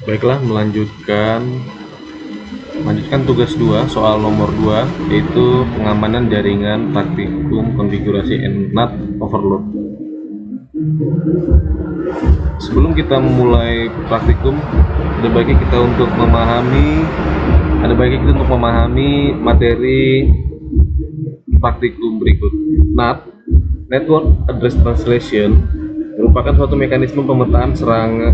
Baiklah, melanjutkan tugas 2, soal nomor 2, yaitu pengamanan jaringan praktikum konfigurasi NAT overload. Sebelum kita memulai praktikum, ada baiknya kita untuk memahami materi praktikum berikut. NAT, Network Address Translation, merupakan suatu mekanisme pemetaan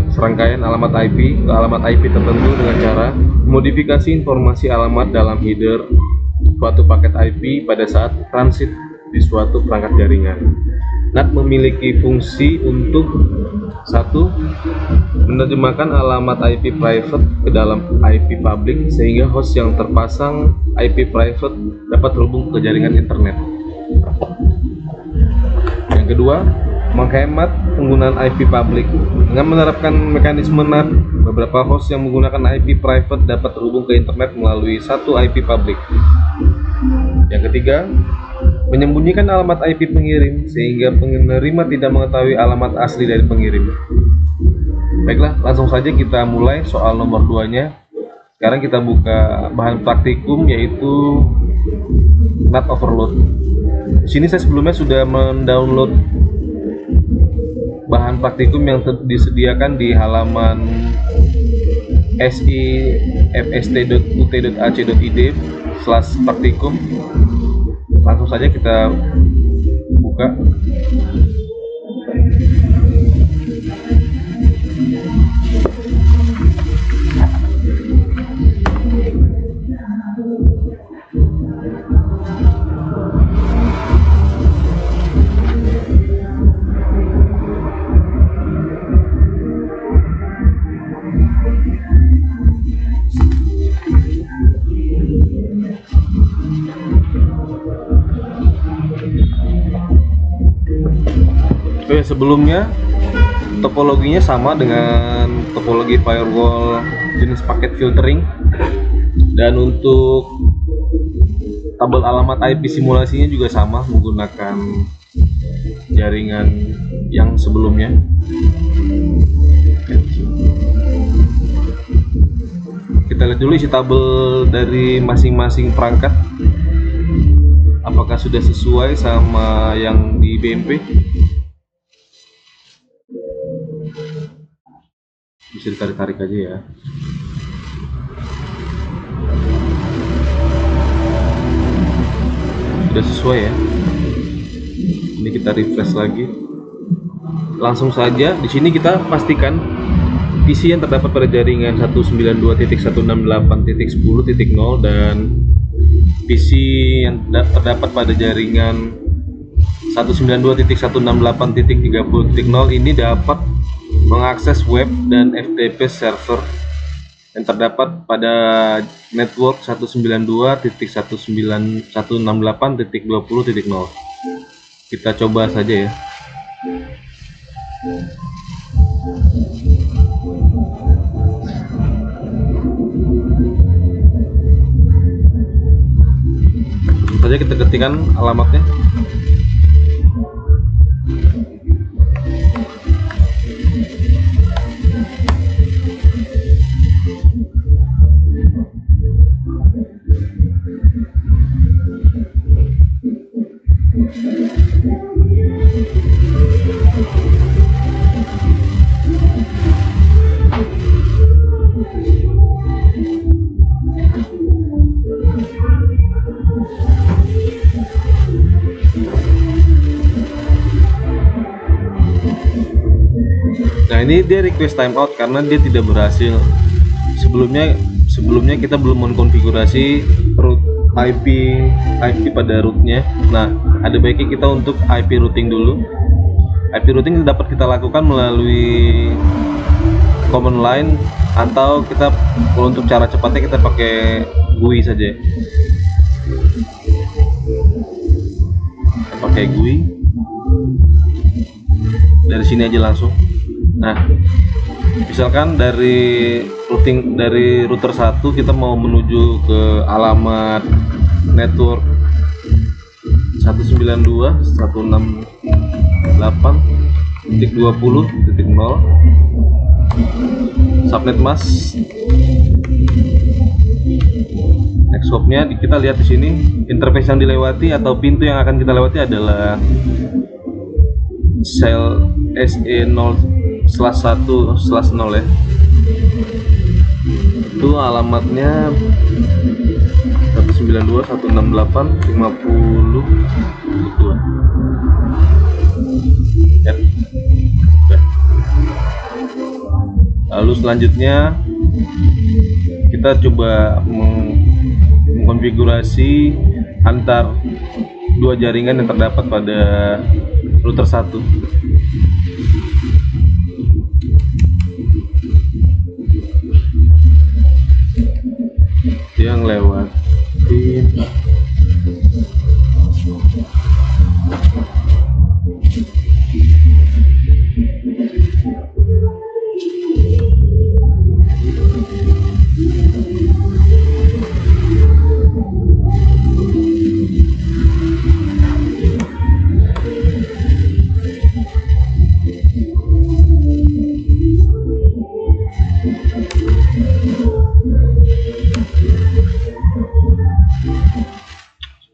serangkaian alamat IP ke alamat IP tertentu dengan cara memodifikasi informasi alamat dalam header suatu paket IP pada saat transit di suatu perangkat jaringan. NAT memiliki fungsi untuk 1. Menerjemahkan alamat IP private ke dalam IP public sehingga host yang terpasang IP private dapat terhubung ke jaringan internet. Yang kedua, menghemat penggunaan IP public. Dengan menerapkan mekanisme NAT, beberapa host yang menggunakan IP private dapat terhubung ke internet melalui satu IP public. Yang ketiga, menyembunyikan alamat IP pengirim sehingga penerima tidak mengetahui alamat asli dari pengirim. Baiklah, langsung saja kita mulai soal nomor 2-nya. Sekarang kita buka bahan praktikum, yaitu NAT overload. Di sini saya sebelumnya sudah mendownload bahan praktikum yang disediakan di halaman sifst.ut.ac.id/praktikum. Langsung saja kita buka. Sebelumnya topologinya sama dengan topologi firewall jenis paket filtering, dan untuk tabel alamat IP simulasinya juga sama menggunakan jaringan yang sebelumnya. Kita lihat dulu isi tabel dari masing-masing perangkat, apakah sudah sesuai sama yang di BMP. Bisa ditarik-tarik aja ya. Sudah sesuai ya. Ini kita refresh lagi. Langsung saja di sini kita pastikan PC yang terdapat pada jaringan 192.168.10.0 dan PC yang terdapat pada jaringan 192.168.30.0 ini dapat mengakses web dan FTP server yang terdapat pada network 192.168.20.0. Kita coba saja ya. Langsung saja kita ketikkan alamatnya. Nah, ini dia request timeout karena dia tidak berhasil. Sebelumnya kita belum mengkonfigurasi root IP pada rootnya. Nah, ada baiknya kita untuk IP routing dulu. IP routing dapat kita lakukan melalui command line, atau kita kalau untuk cara cepatnya kita pakai GUI saja. Kita pakai GUI. Dari sini aja langsung. Nah, misalkan dari router 1 kita mau menuju ke alamat network 192.168.20.0. subnet mask. Next hopnya kita lihat di sini, interface yang dilewati atau pintu yang akan kita lewati adalah sel SE0/1/0 ya. Itu alamatnya 192.168.50 ya. Lalu selanjutnya kita coba mengkonfigurasi antar dua jaringan yang terdapat pada router 1. Yang lewatin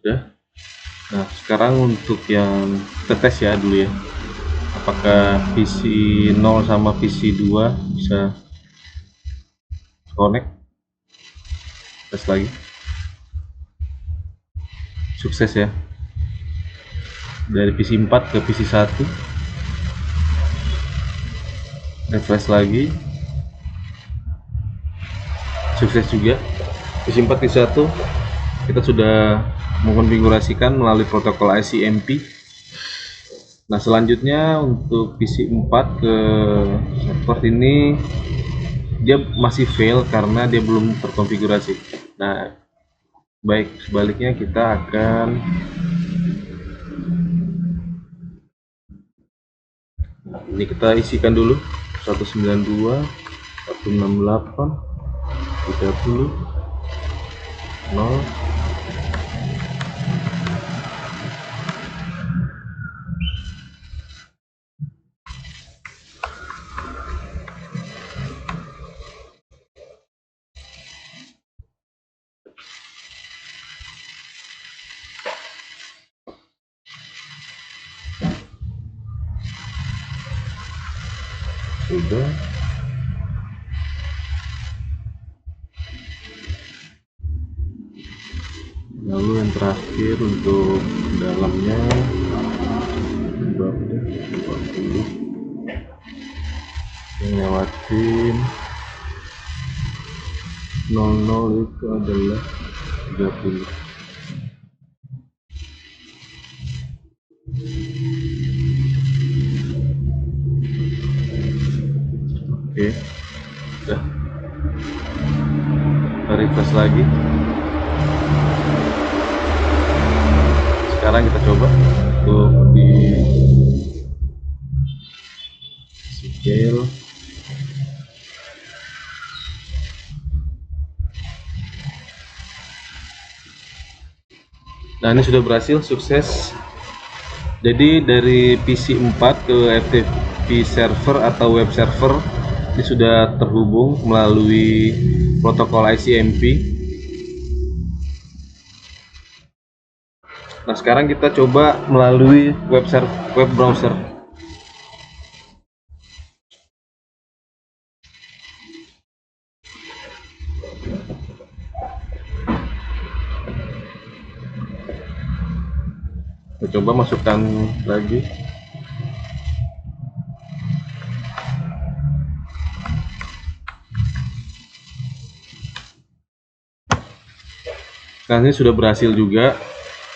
sudah. Nah, sekarang untuk yang kita tes ya dulu ya, apakah PC 0 sama PC 2 bisa connect. Tes lagi, sukses ya, dari PC 4 ke PC 1. Refresh lagi, sukses juga. PC 4 PC 1 kita sudah mengkonfigurasikan melalui protokol ICMP. Nah, selanjutnya untuk PC 4 ke server ini dia masih fail karena dia belum terkonfigurasi. Nah, baik, sebaliknya kita akan ini kita isikan dulu 192.168.30.0. Sudah. Lalu yang terakhir untuk dalamnya 20 yang lewatin 00 itu adalah 30. Oke, udah. Kita refresh lagi. Sekarang kita coba untuk di scale. Nah, ini sudah berhasil, sukses. Jadi dari PC 4 ke FTP server atau web server ini sudah terhubung melalui protokol ICMP. Nah, sekarang kita coba melalui web browser. Kita coba masukkan lagi. Sekarang ini sudah berhasil juga.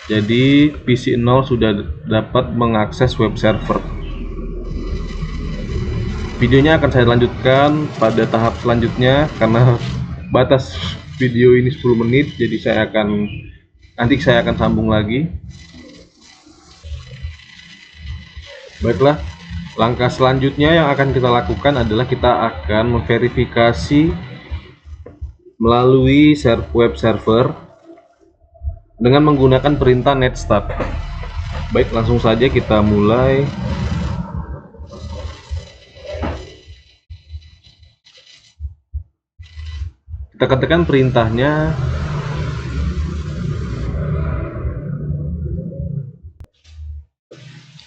Jadi PC 0 sudah dapat mengakses web server. Videonya akan saya lanjutkan pada tahap selanjutnya karena batas video ini 10 menit, jadi nanti saya akan sambung lagi. Baiklah, langkah selanjutnya yang akan kita lakukan adalah kita akan memverifikasi melalui web server dengan menggunakan perintah netstart. Baik, langsung saja kita mulai. Kita ketikkan perintahnya.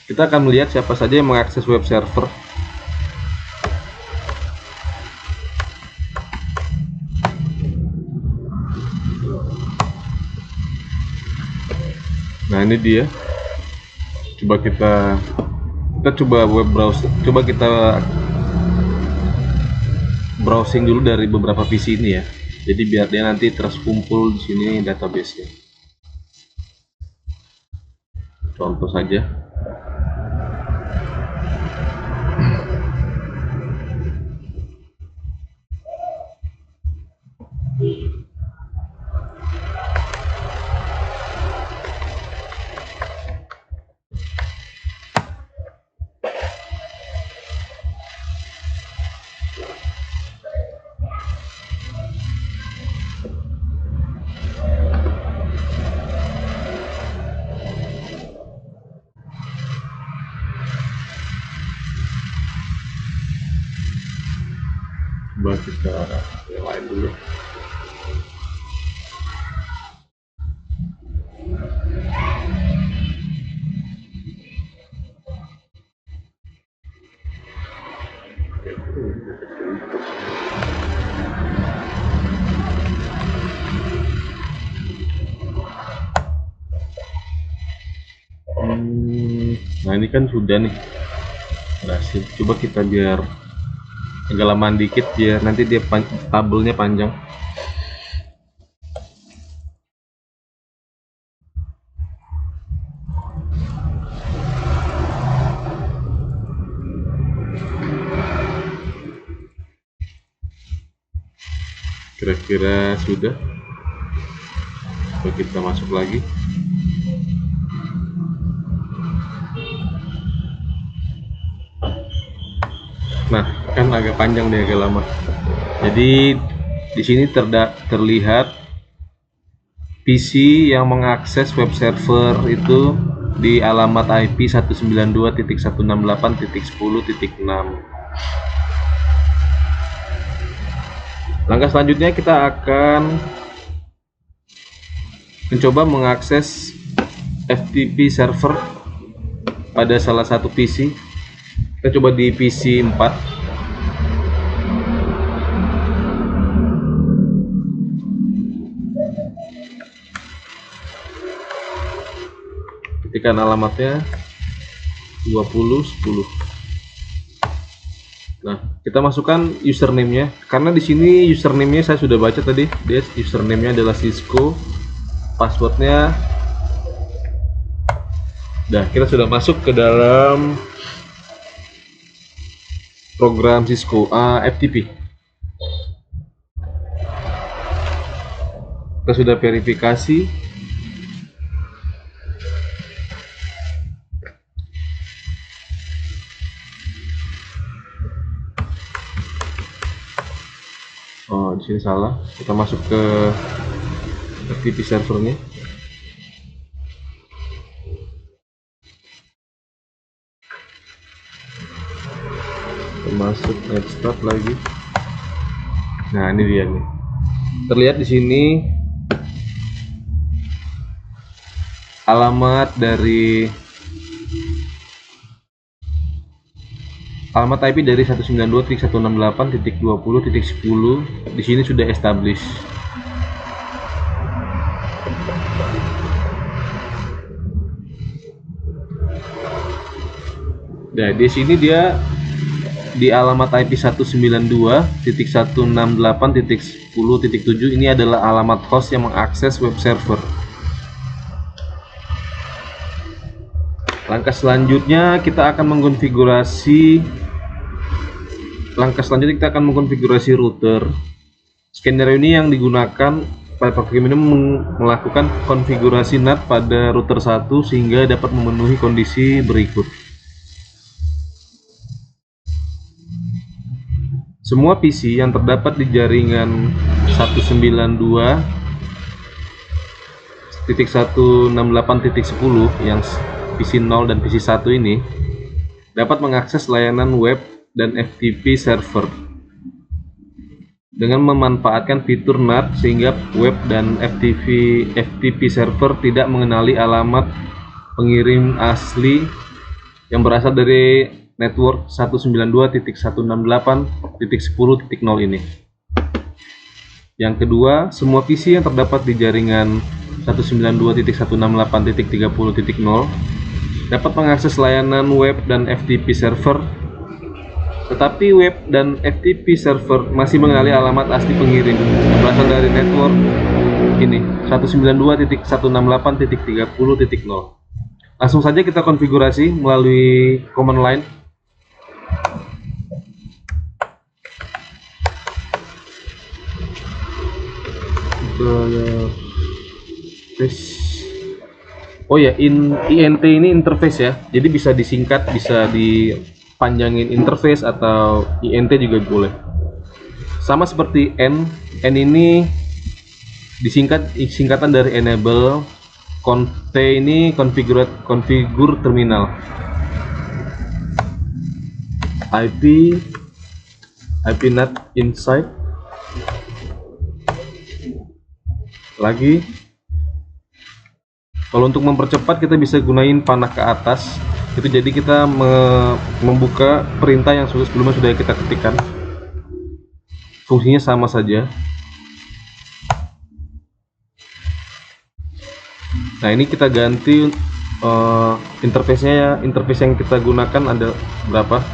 Kita akan melihat siapa saja yang mengakses web server. Nah, ini dia. Coba kita coba web browser. Coba kita browsing dulu dari beberapa PC ini ya. Jadi biar dia nanti terkumpul di sini database-nya. Contoh saja. Coba kita nyalain dulu. Nah, ini kan sudah nih berhasil. Coba kita biar agak lamaan dikit ya, nanti dia tabelnya panjang. Kira-kira sudah. Coba kita masuk lagi. Nah, kan agak panjang deh, agak lama. Jadi di sini terlihat PC yang mengakses web server itu di alamat IP 192.168.10.6. Langkah selanjutnya kita akan mencoba mengakses FTP server pada salah satu PC. Kita coba di PC 4. Ketikkan alamatnya 2010. Nah, kita masukkan username-nya. Karena di sini username-nya saya sudah baca tadi. Dia username-nya adalah Cisco. Password-nya. Nah, kita sudah masuk ke dalam program Cisco FTP. Kita sudah verifikasi. Oh, di sini salah. Kita masuk ke FTP servernya. Masuk start lagi. Nah, ini dia nih. Terlihat di sini alamat IP dari 192.168.20.10 di sini sudah established. Nah, di sini dia di alamat IP 192.168.10.7 ini adalah alamat host yang mengakses web server. Langkah selanjutnya kita akan mengkonfigurasi router. Skenario ini yang digunakan pada program ini melakukan konfigurasi NAT pada router 1 sehingga dapat memenuhi kondisi berikut. Semua PC yang terdapat di jaringan 192.168.10 yang PC 0 dan PC 1 ini dapat mengakses layanan web dan FTP server. dengan memanfaatkan fitur NAT sehingga web dan FTP server tidak mengenali alamat pengirim asli yang berasal dari network 192.168.10.0 ini. Yang kedua, semua PC yang terdapat di jaringan 192.168.30.0 dapat mengakses layanan web dan FTP server. Tetapi web dan FTP server masih mengenali alamat asli pengirim yang berasal dari network ini 192.168.30.0. Langsung saja kita konfigurasi melalui command line. Oh ya, INT ini interface ya, jadi bisa disingkat, bisa dipanjangin interface atau INT juga boleh. Sama seperti N ini singkatan dari enable, conf ini configure terminal, IP NAT inside lagi. Kalau untuk mempercepat kita bisa gunain panah ke atas itu, jadi kita membuka perintah yang sebelumnya sudah kita ketikkan. Fungsinya sama saja. Nah, ini kita ganti interface-nya ya. Interface yang kita gunakan ada berapa?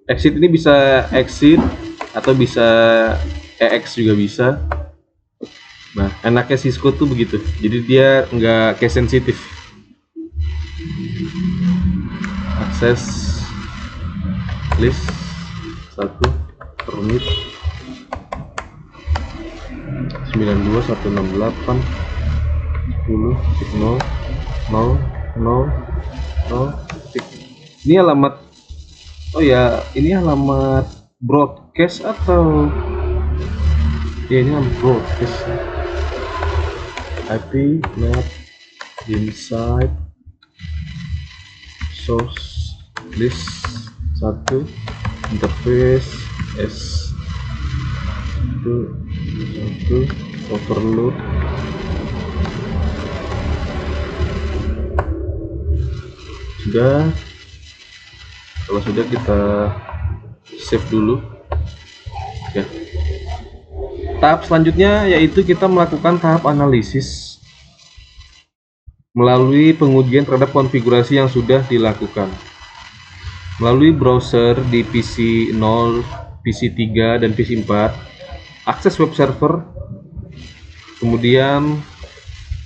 Exit ini bisa exit atau bisa EX juga bisa. Nah, enaknya Cisco tuh begitu, jadi dia nggak case sensitif. Akses list 1 permit 92.168.10.0.0.0. Ini alamat, oh ya, ini alamat broadcast atau ya, ini alamat broadcast. IP NAT inside source list 1 interface S1 overload. Sudah. Kalau sudah, kita save dulu ya. Tahap selanjutnya yaitu kita melakukan tahap analisis melalui pengujian terhadap konfigurasi yang sudah dilakukan melalui browser di PC 0, PC 3, dan PC 4. Akses web server, kemudian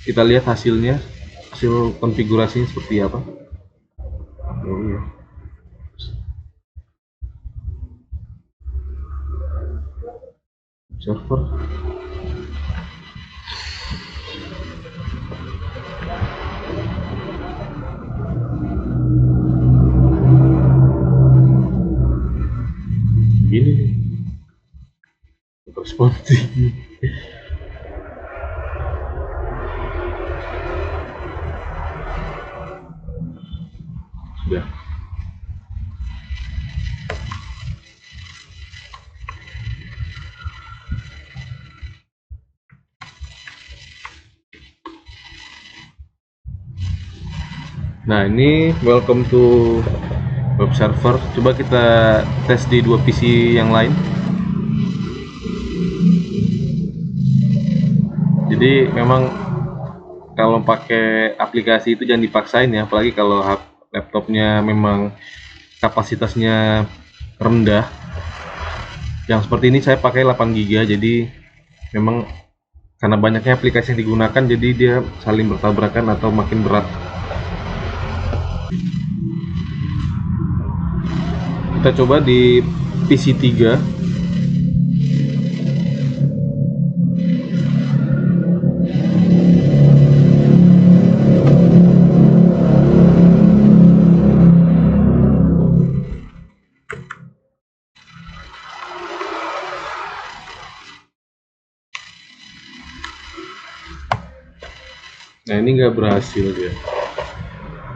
kita lihat hasilnya, hasil konfigurasinya seperti apa. Oh, iya. Server gini nih, responsif. Sudah. Nah, ini welcome to web server. Coba kita tes di dua PC yang lain. Jadi memang kalau pakai aplikasi itu jangan dipaksain ya, apalagi kalau laptopnya memang kapasitasnya rendah. Yang seperti ini saya pakai 8 GB, jadi memang karena banyaknya aplikasi yang digunakan, jadi dia saling bertabrakan atau makin berat. Kita coba di PC 3. Nah ini nggak berhasil dia,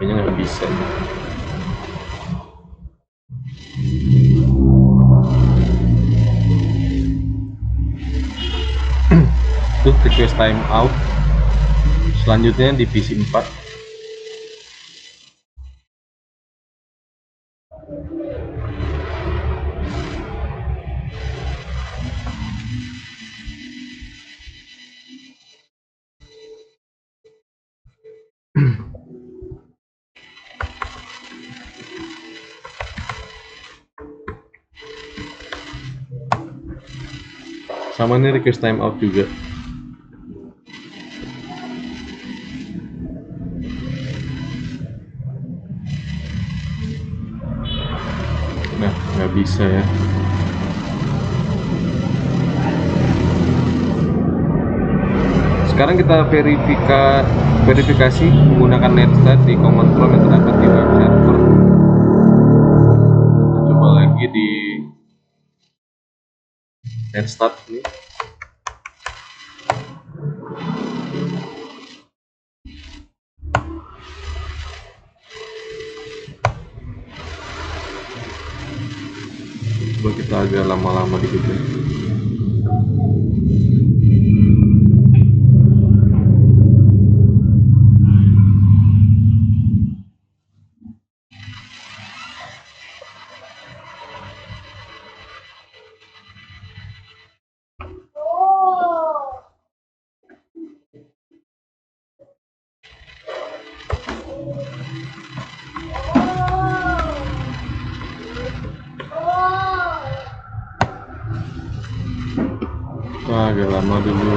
kayaknya nggak bisa. Tuh request time out. Selanjutnya divisi 4. Sama nih request time out juga. Nah nggak bisa ya. Sekarang kita verifikasi menggunakan netstat di command prompt yang terdapat di web server. Kita coba lagi di netstat ini. Coba kita agak lama-lama dikit ya. Agak lama dulu.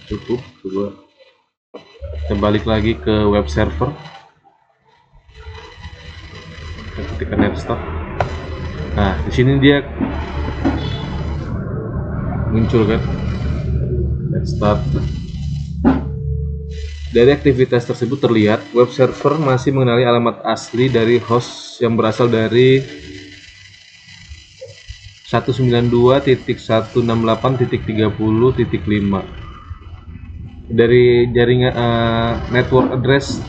Cukup, coba kita balik lagi ke web server. Kita ketikkan netstat. Nah, di sini dia muncul kan netstat. Dari aktivitas tersebut terlihat web server masih mengenali alamat asli dari host yang berasal dari 192.168.30.5 dari jaringan network address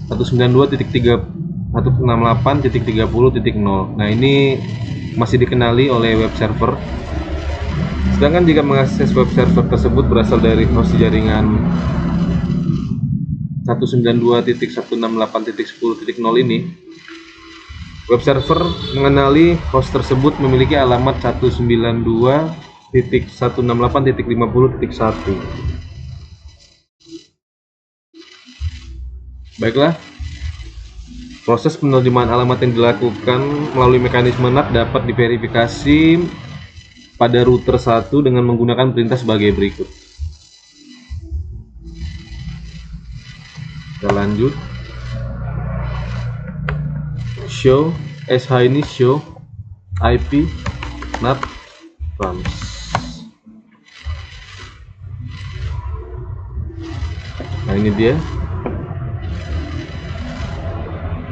192.168.30.0. Nah ini masih dikenali oleh web server. Sedangkan jika mengakses web server tersebut berasal dari host jaringan 192.168.10.0 ini, web server mengenali host tersebut memiliki alamat 192.168.50.1. Baiklah, proses penerjemahan alamat yang dilakukan melalui mekanisme NAT dapat diverifikasi pada router 1 dengan menggunakan perintah sebagai berikut. Kita lanjut. Show ini show IP NAT RAMS. Nah ini dia.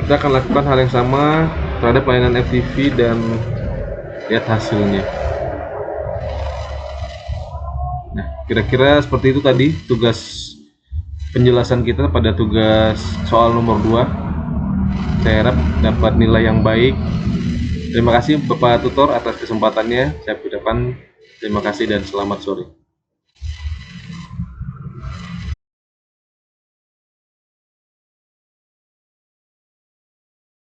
Kita akan lakukan hal yang sama terhadap layanan FTP dan lihat hasilnya. Nah, kira-kira seperti itu tadi tugas penjelasan kita pada tugas soal nomor 2. Saya harap dapat nilai yang baik. Terima kasih Bapak Tutor atas kesempatannya. Saya ucapkan terima kasih dan selamat sore.